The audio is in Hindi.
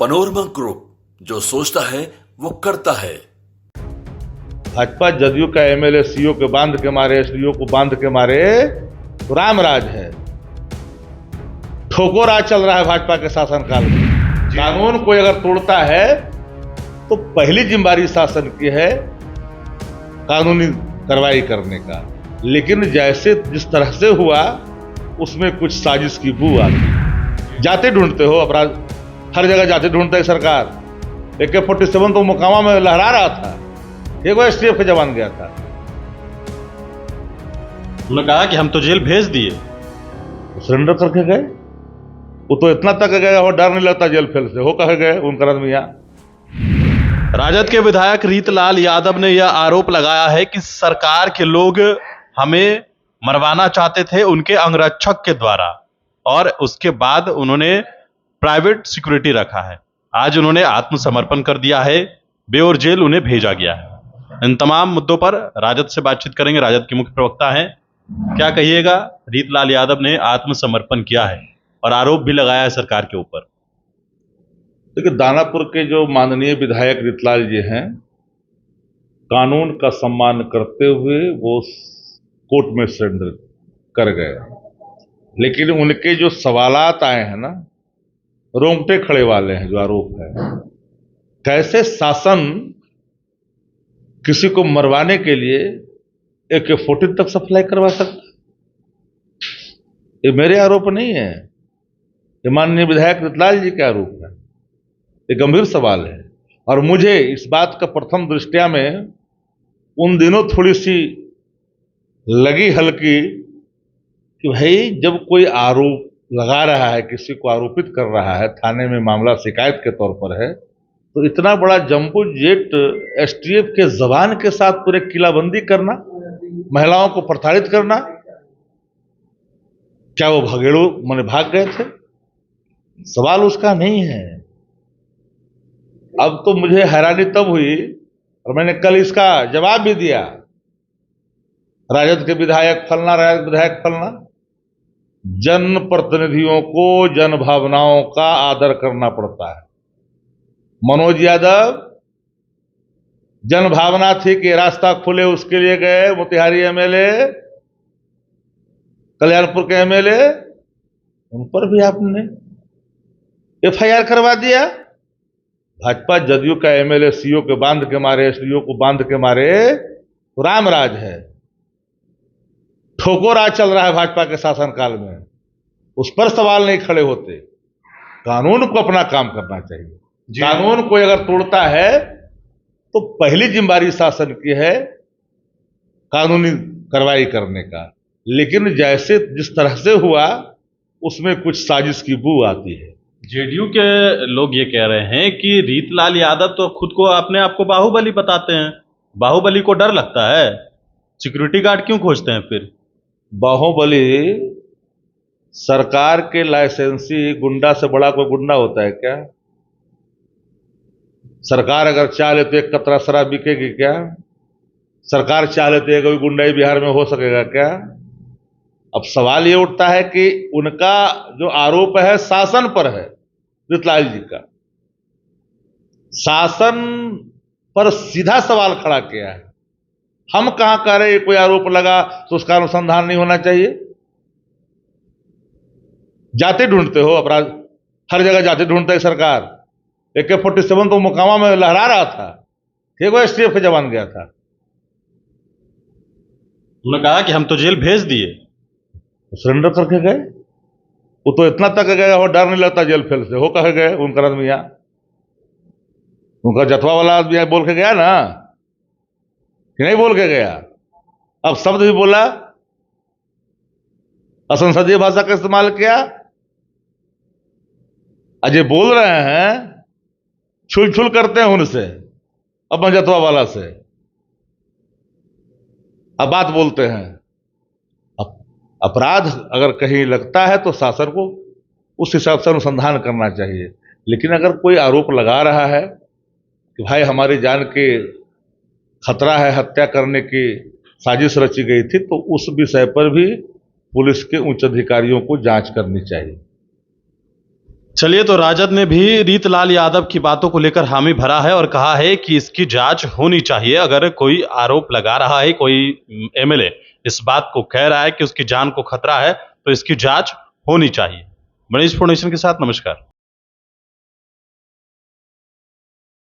पनोरमा ग्रुप, जो सोचता है वो करता है। भाजपा जदयू का एमएलए सीओ के बांध के मारे, एसडीओ को बांध के मारे तो रामराज है। ठोको राज चल रहा है भाजपा के शासनकाल में। कानून कोई अगर तोड़ता है तो पहली जिम्मेदारी शासन की है कानूनी कार्रवाई करने का, लेकिन जैसे जिस तरह से हुआ उसमें कुछ साजिश की बू आती। जाते ढूंढते हो अपराध, हर जगह जाते ढूंढते है सरकार। AK-47 तो मोकामा में लहरा रहा था, एक बार STF का जवान गया था। उन्होंने कहा कि हम तो जेल भेज दिए, सरेंडर करके गए। वो तो इतना तक गए और डर नहीं लगता जेल फेल से, हो कहे गए उनका मियाँ। राजद के विधायक रीतलाल यादव ने यह आरोप लगाया है कि सरकार के लोग हमें मरवाना चाहते थे उनके अंगरक्षक के द्वारा, और उसके बाद उन्होंने प्राइवेट सिक्योरिटी रखा है। आज उन्होंने आत्मसमर्पण कर दिया है, बेओर जेल उन्हें भेजा गया है। इन तमाम मुद्दों पर राजद से बातचीत करेंगे। राजद के मुख्य प्रवक्ता हैं, क्या कहिएगा? रीतलाल यादव ने आत्मसमर्पण किया है और आरोप भी लगाया है सरकार के ऊपर। देखिए, दानापुर के जो माननीय विधायक रीतलाल जी हैं, कानून का सम्मान करते हुए वो कोर्ट में सरेंडर कर गए, लेकिन उनके जो सवालात आए हैं ना, रोंगटे खड़े वाले हैं। जो आरोप है, कैसे शासन किसी को मरवाने के लिए AK-14 तक सप्लाई करवा सकता? ये मेरे आरोप नहीं है, ये माननीय विधायक रीतलाल जी के आरोप है। ये गंभीर सवाल है और मुझे इस बात का प्रथम दृष्टया में उन दिनों थोड़ी सी लगी हल्की कि भाई जब कोई आरोप लगा रहा है, किसी को आरोपित कर रहा है, थाने में मामला शिकायत के तौर पर है, तो इतना बड़ा जंबो जेट STF के जवान के साथ पूरे किलाबंदी करना, महिलाओं को प्रताड़ित करना, क्या वो भगेड़ू माने भाग गए थे? सवाल उसका नहीं है। अब तो मुझे हैरानी तब हुई, और मैंने कल इसका जवाब भी दिया, राजद के विधायक फलना, राजद विधायक फलना। जन प्रतिनिधियों को जन भावनाओं का आदर करना पड़ता है। मनोज यादव, जन भावना थी कि रास्ता खुले, उसके लिए गए। मोतिहारी MLA, कल्याणपुर के MLA, उन पर भी आपने FIR करवा दिया। भाजपा जदयू का MLA सीओ के बांध के मारे, SDO को बांध के मारे तो रामराज है। ठोको राज चल रहा है भाजपा के शासनकाल में, उस पर सवाल नहीं खड़े होते। कानून को अपना काम करना चाहिए। कानून कोई अगर तोड़ता है तो पहली जिम्मेदारी शासन की है कानूनी कार्रवाई करने का, लेकिन जैसे जिस तरह से हुआ उसमें कुछ साजिश की बू आती है। जेडीयू के लोग ये कह रहे हैं कि रीतलाल यादव तो खुद को अपने आप को बाहुबली बताते हैं। बाहुबली को डर लगता है, सिक्योरिटी गार्ड क्यों खोजते हैं फिर? बाहुबली सरकार के लाइसेंसी गुंडा से बड़ा कोई गुंडा होता है क्या? सरकार अगर चाहे तो एक कतरा शराब बिकेगी क्या? सरकार चाहे तो कोई गुंडाई बिहार में हो सकेगा क्या? अब सवाल ये उठता है कि उनका जो आरोप है शासन पर है, रीतलाल जी का शासन पर सीधा सवाल खड़ा किया है। हम कहां कह रहे कोई आरोप लगा तो उसका अनुसंधान नहीं होना चाहिए? जाते ढूंढते हो अपराध, हर जगह जाते ढूंढते है सरकार। AK-47 तो मोकामा में लहरा रहा था, एक बार STF का जवान गया था। उन्होंने कहा कि हम तो जेल भेज दिए, सरेंडर करके गए। वो तो इतना तक गए और डर नहीं लगता जेल फेल से, हो कहे गए उनका मियाँ। उनका जथवा वाला आदमी बोल के गया ना, कि नहीं बोल के गया? अब शब्द भी बोला, असंसदीय भाषा का इस्तेमाल किया। अजय बोल रहे हैं, छुल छुल करते हैं उनसे, अब जथवा वाला से अब बात बोलते हैं। अपराध अगर कहीं लगता है तो शासन को उस हिसाब से अनुसंधान करना चाहिए, लेकिन अगर कोई आरोप लगा रहा है कि भाई हमारी जान के खतरा है, हत्या करने की साजिश रची गई थी, तो उस विषय पर भी पुलिस के उच्च अधिकारियों को जांच करनी चाहिए। चलिए, तो राजद ने भी रीतलाल यादव की बातों को लेकर हामी भरा है और कहा है कि इसकी जांच होनी चाहिए। अगर कोई आरोप लगा रहा है, कोई एमएलए इस बात को कह रहा है कि उसकी जान को खतरा है, तो इसकी जांच होनी चाहिए। मनीष फोर्नेशन के साथ नमस्कार।